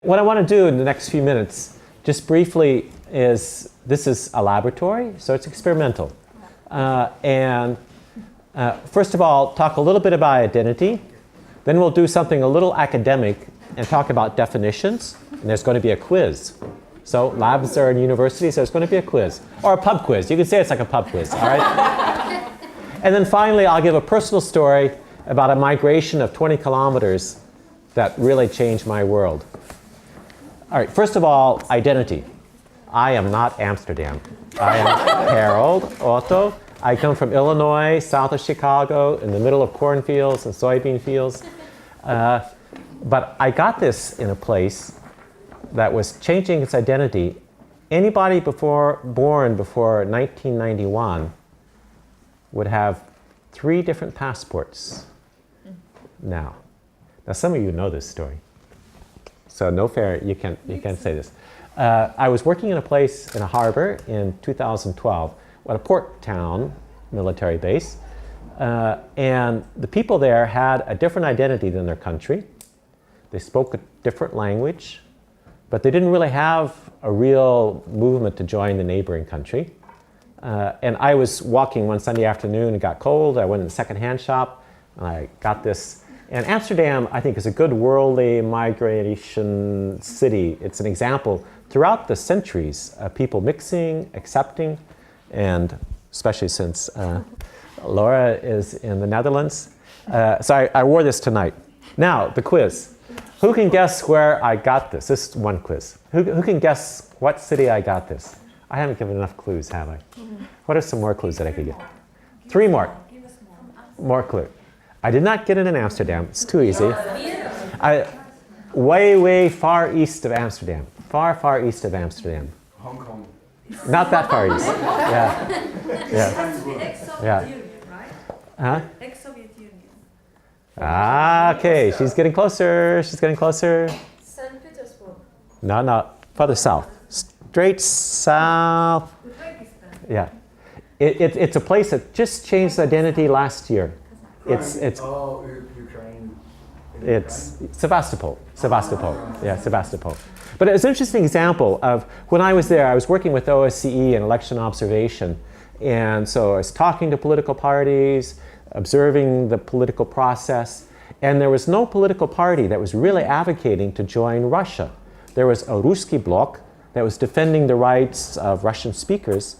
What I want to do in the next few minutes, just briefly, is this is a laboratory, so it's experimental. First of all, talk a little bit about identity. Then we'll do something a little academic and talk about definitions. And there's going to be a quiz. So labs are in universities, so there's going to be a quiz. Or a pub quiz. You can say it's like a pub quiz, all right? And then finally, I'll give a personal story about a migration of 20 kilometers that really changed my world. All right, first of all, identity. I am not Amsterdam. I am Harold Otto. I come from Illinois, south of Chicago, in the middle of cornfields and soybean fields. But I got this in a place that was changing its identity. Anybody born before 1991 would have 3 different passports now. Now, some of you know this story. So no fair, you can't say this. I was working in a place in a harbor in 2012 at a port town military base. And the people there had a different identity than their country. They spoke a different language, but they didn't really have a real movement to join the neighboring country. And I was walking one Sunday afternoon, it got cold, I went in the secondhand shop, and I got this. And Amsterdam, I think, is a good worldly migration city. It's an example throughout the centuries of people mixing, accepting, and especially since Laura is in the Netherlands. So I wore this tonight. Now, the quiz. Who can guess where I got this? This is one quiz. Who can guess what city I got this? I haven't given enough clues, have I? What are some more clues that I could get? 3 more. More clue. I did not get it in Amsterdam. It's too easy. Way far east of Amsterdam. Far east of Amsterdam. Hong Kong. Not that far east. Yeah. Yeah. Huh? Ex-Soviet Union. Okay, she's getting closer. She's getting closer. St. Petersburg. No, further south. Straight south. Yeah. It's a place that just changed identity last year. It's Ukraine. It's Sevastopol. Yeah, Sevastopol. But it's an interesting example of when I was there, I was working with OSCE and election observation. And so I was talking to political parties, observing the political process. And there was no political party that was really advocating to join Russia. There was a Ruski bloc that was defending the rights of Russian speakers.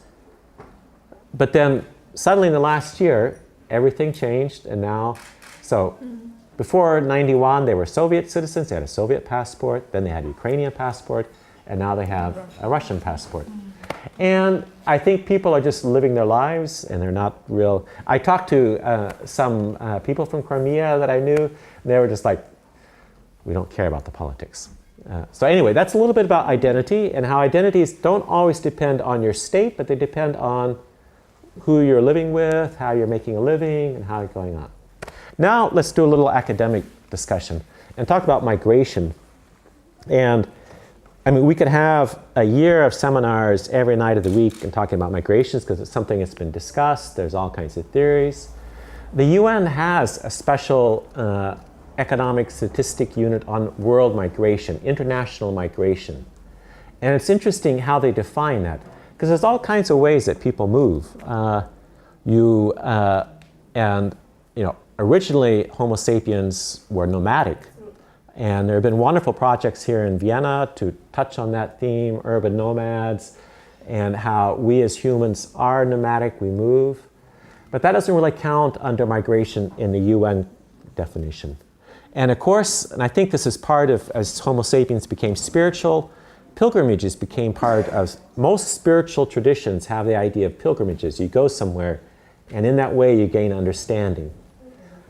But then suddenly in the last year, everything changed. And now, before 91, they were Soviet citizens. They had a Soviet passport. Then they had a Ukrainian passport. And now they have a Russian passport. And I think people are just living their lives, and they're not real. I talked to some people from Crimea that I knew. And they were just like, we don't care about the politics. So anyway, that's a little bit about identity and how identities don't always depend on your state, but they depend on who you're living with, how you're making a living, and how it's going on. Now let's do a little academic discussion and talk about migration. And I mean, we could have a year of seminars every night of the week and talking about migrations because it's something that's been discussed. There's all kinds of theories. The UN has a special economic statistic unit on world migration, international migration. And it's interesting how they define that because there's all kinds of ways that people move. Originally Homo sapiens were nomadic. And there have been wonderful projects here in Vienna to touch on that theme, urban nomads, and how we as humans are nomadic, we move. But that doesn't really count under migration in the UN definition. And of course, and I think this is part of, as Homo sapiens became spiritual, pilgrimages became part of, most spiritual traditions have the idea of pilgrimages. You go somewhere, and in that way you gain understanding.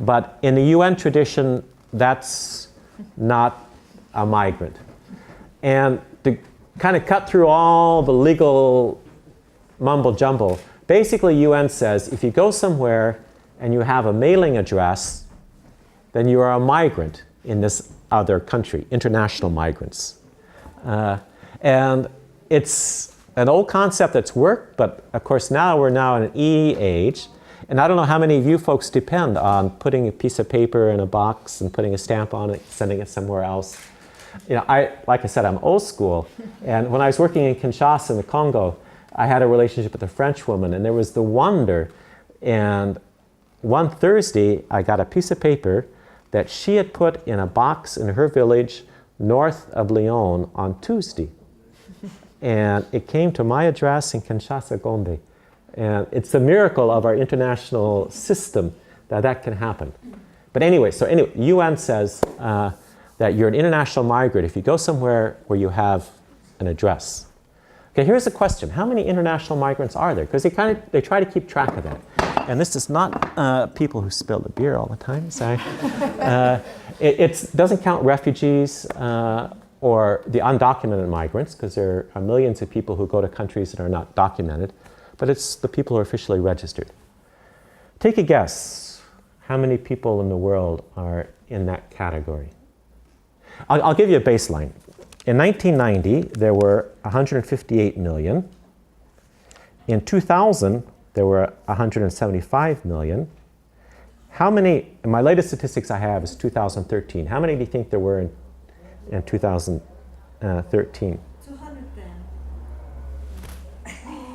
But in the UN tradition, that's not a migrant. And to kind of cut through all the legal mumbo jumbo, basically UN says if you go somewhere and you have a mailing address, then you are a migrant in this other country, international migrants. And it's an old concept that's worked, but of course now we're now in an e-age. And I don't know how many of you folks depend on putting a piece of paper in a box and putting a stamp on it, sending it somewhere else. like I said, I'm old school. And when I was working in Kinshasa in the Congo, I had a relationship with a French woman, and there was the wonder. And one Thursday, I got a piece of paper that she had put in a box in her village north of Lyon on Tuesday. And it came to my address in Kinshasa, Gombe. And it's a miracle of our international system that can happen. But anyway, UN says that you're an international migrant if you go somewhere where you have an address. Okay, here's a question. How many international migrants are there? Because they try to keep track of that. And this is not people who spill the beer all the time, sorry. It doesn't count refugees or the undocumented migrants, because there are millions of people who go to countries that are not documented, but it's the people who are officially registered. Take a guess. How many people in the world are in that category? I'll give you a baseline. In 1990, there were 158 million. In 2000, there were 175 million. How many, and my latest statistics I have is 2013. How many do you think there were in 2013? 210.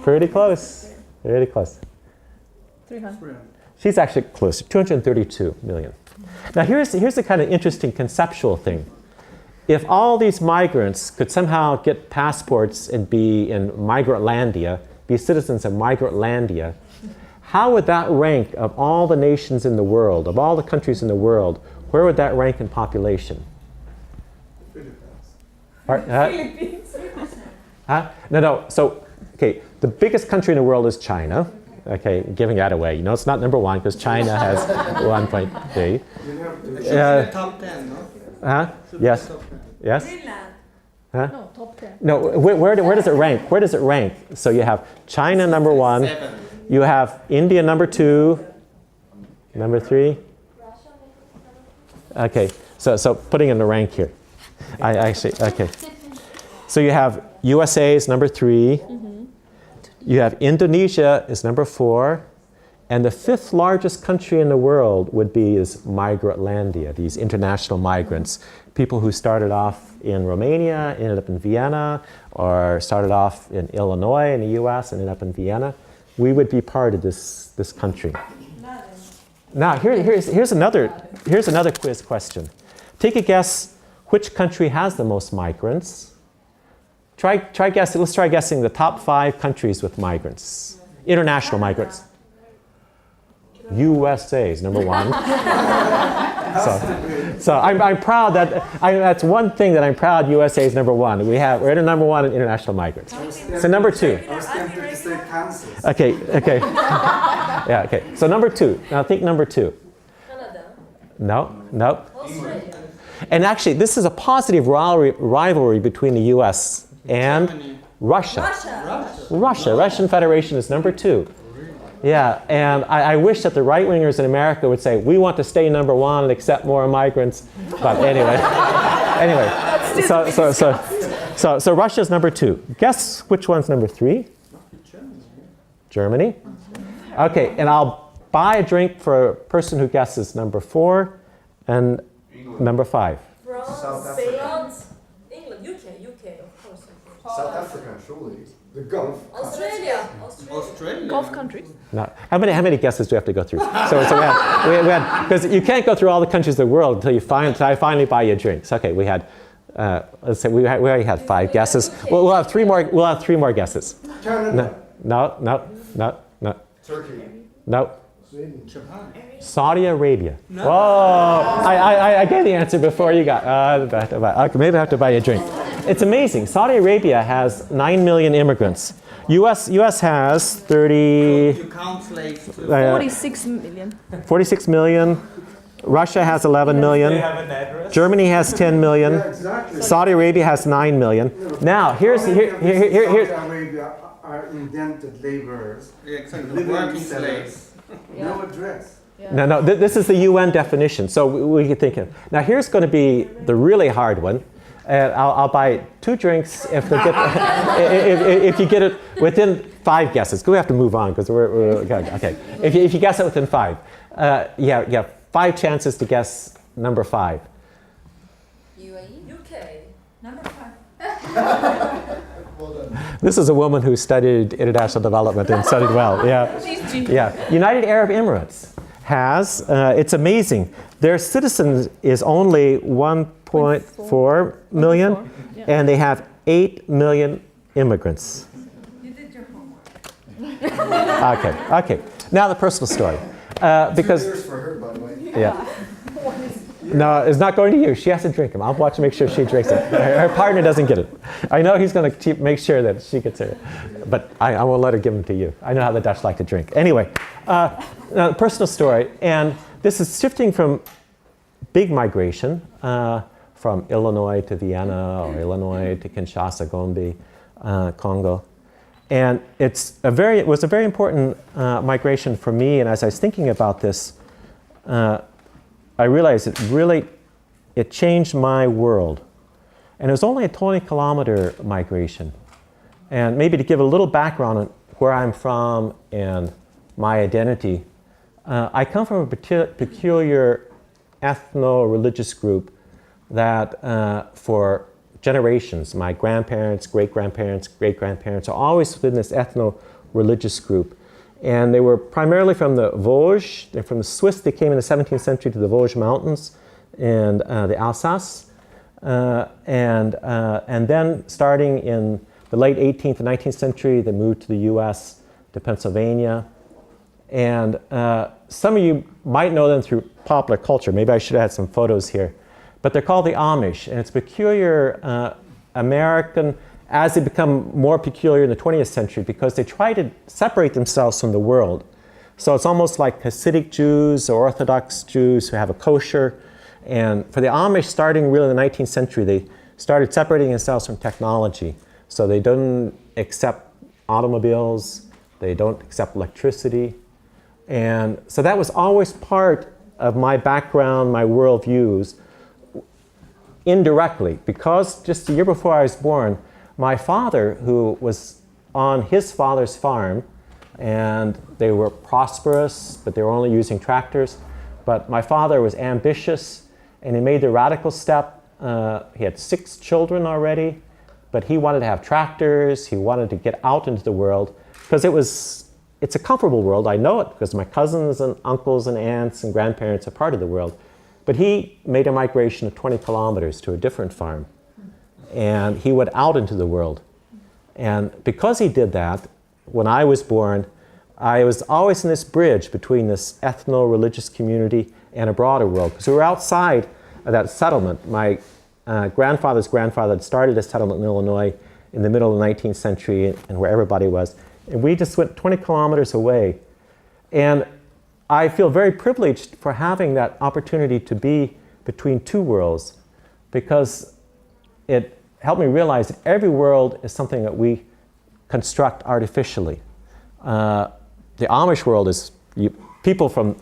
Pretty close. Pretty close. 300. She's actually close. 232 million. Now here's the kind of interesting conceptual thing. If all these migrants could somehow get passports and be in Migrolandia, be citizens of Migrolandia, how would that rank of all the nations in the world, of all the countries in the world, where would that rank in population? Philippines. No. So, okay, the biggest country in the world is China. Okay, giving that away. It's not number one because China has 1.3. Top 10, no? Yes. Yes. Greenland. No, top 10. No. Where does it rank? Where does it rank? So you have China number 1. 7. You have India number 2. Number 3. Okay. So putting in the rank here. I actually okay. So you have USA is number 3. You have Indonesia is number 4. And the 5th largest country in the world would be Migrolandia, these international migrants. People who started off in Romania, ended up in Vienna, or started off in Illinois in the US, and ended up in Vienna. We would be part of this country. Now, here's another quiz question. Take a guess which country has the most migrants. Let's try guessing the top 5 countries with migrants, international migrants. USA is number 1. So I'm proud that's one thing that I'm proud USA is number 1. We're in number 1 in international migrants. So number 2. I was tempted to say Kansas. Okay. Yeah, okay. So number 2. Now think number 2. Canada. No. Australia. And actually, this is a positive rivalry between the US and Germany. Russia. Russia. Russian Federation is number 2. Yeah, and I wish that the right-wingers in America would say, we want to stay number 1 and accept more migrants. But anyway. So Russia's number 2. Guess which one's number 3? Germany. Okay, and I'll buy a drink for a person who guesses number 4 and number 5. South France. Africa. England. UK, of course. South Africa, surely. The Gulf. Australia. Australia. Gulf countries. No. How many guesses do we have to go through? So we had because you can't go through all the countries of the world until I finally buy you drinks. Okay, we had let's say we already had 5 guesses. We'll have 3 more. We'll have 3 more guesses. Canada. No. Turkey. No. Sweden. Japan. Saudi Arabia. No. Whoa! I gave the answer before you got. Okay, maybe I have to buy you a drink. It's amazing. Saudi Arabia has 9 million immigrants. US has 30. You count slaves too. 46 million. 46 million. Russia has 11 million. Germany has 10 million. Yeah, exactly. Saudi Arabia has 9 million. Now, here's Saudi Arabia are indented laborers. Yeah, exactly. Living Working sellers. slaves. No address. No, this is the UN definition. So we can think of. Now, here's going to be the really hard one. And I'll buy 2 drinks if you get it within 5 guesses. We have to move on because we're okay. If you guess it within 5, you have 5 chances to guess number 5. UAE. UK. Number 5. This is a woman who studied international development and studied well. Yeah. Yeah. United Arab Emirates has, it's amazing. Their citizens is only 1.4 million, and they have 8 million immigrants. You did your homework. Okay. Now the personal story. Because, Cheers for her, by the way. yeah. No, it's not going to you. She has to drink them. I'll watch to make sure she drinks it. Her partner doesn't get it. I know he's going to make sure that she gets it. But I won't let her give them to you. I know how the Dutch like to drink. Anyway, now, personal story. And this is shifting from big migration, from Illinois to Vienna, or Illinois to Kinshasa, Gombe, Congo. And it was a very important migration for me. And as I was thinking about this, I realized it changed my world. And it was only a 20-kilometer migration. And maybe to give a little background on where I'm from and my identity, I come from a peculiar ethno-religious group that for generations, my grandparents, great-grandparents, great-grandparents are always within this ethno-religious group. And they were primarily from the Vosges. They're from the Swiss. They came in the 17th century to the Vosges Mountains and the Alsace. And then starting in the late 18th and 19th century, they moved to the US, to Pennsylvania. And some of you might know them through popular culture. Maybe I should have had some photos here. But they're called the Amish. And it's peculiar American, as they become more peculiar in the 20th century, because they try to separate themselves from the world. So it's almost like Hasidic Jews or Orthodox Jews who have a kosher. And for the Amish, starting really in the 19th century, they started separating themselves from technology. So they don't accept automobiles, they don't accept electricity. And so that was always part of my background, my worldviews, indirectly, because just the year before I was born, my father, who was on his father's farm, and they were prosperous, but they were only using tractors. But my father was ambitious, and he made the radical step. He had 6 children already, but he wanted to have tractors. He wanted to get out into the world, because it's a comfortable world. I know it, because my cousins and uncles and aunts and grandparents are part of the world. But he made a migration of 20 kilometers to a different farm. And he went out into the world. And because he did that, when I was born, I was always in this bridge between this ethno-religious community and a broader world. Because we were outside of that settlement. My grandfather's grandfather had started a settlement in Illinois in the middle of the 19th century, and where everybody was. And we just went 20 kilometers away. And I feel very privileged for having that opportunity to be between two worlds, because it helped me realize that every world is something that we construct artificially. The Amish world is, people from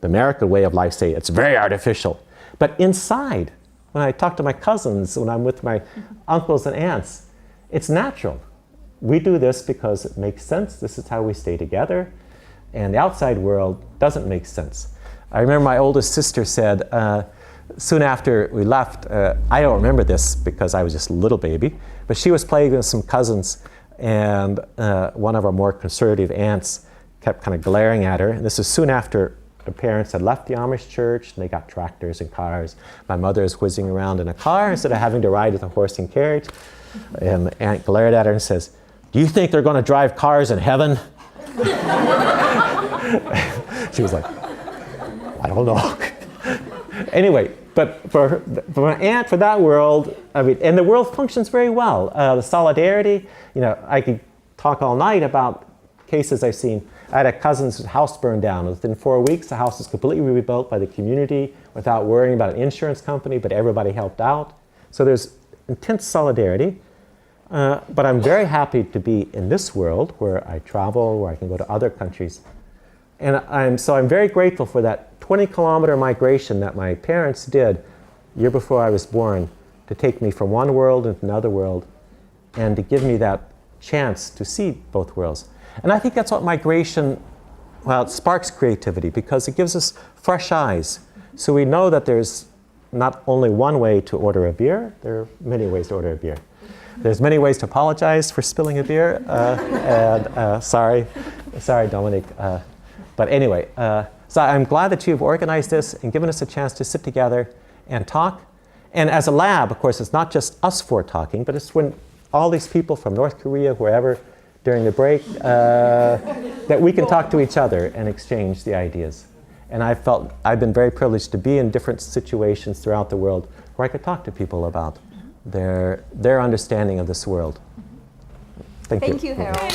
the American way of life say it's very artificial. But inside, when I talk to my cousins, when I'm with my uncles and aunts, it's natural. We do this because it makes sense. This is how we stay together. And the outside world doesn't make sense. I remember my oldest sister said, soon after we left, I don't remember this because I was just a little baby, but she was playing with some cousins, and one of our more conservative aunts kept kind of glaring at her. And this was soon after her parents had left the Amish church, and they got tractors and cars. My mother was whizzing around in a car instead of having to ride with a horse and carriage. And the aunt glared at her and says, "Do you think they're going to drive cars in heaven?" She was like, "I don't know." Anyway, but for an aunt, for that world, I mean, and the world functions very well. The solidarity, I could talk all night about cases I've seen. I had a cousin's house burned down. Within 4 weeks, the house was completely rebuilt by the community without worrying about an insurance company, but everybody helped out. So there's intense solidarity. But I'm very happy to be in this world where I travel, where I can go to other countries. And I'm very grateful for that 20-kilometer migration that my parents did year before I was born, to take me from one world into another world, and to give me that chance to see both worlds. And I think that's what migration, well, it sparks creativity, because it gives us fresh eyes. So we know that there's not only one way to order a beer, there are many ways to order a beer. There's many ways to apologize for spilling a beer. Sorry, Dominic. But anyway, so I'm glad that you've organized this and given us a chance to sit together and talk. And as a lab, of course, it's not just us four talking, but it's when all these people from North Korea, wherever, during the break, that we can talk to each other and exchange the ideas. And I've been very privileged to be in different situations throughout the world where I could talk to people about their understanding of this world. Thank you. Thank you, Harold.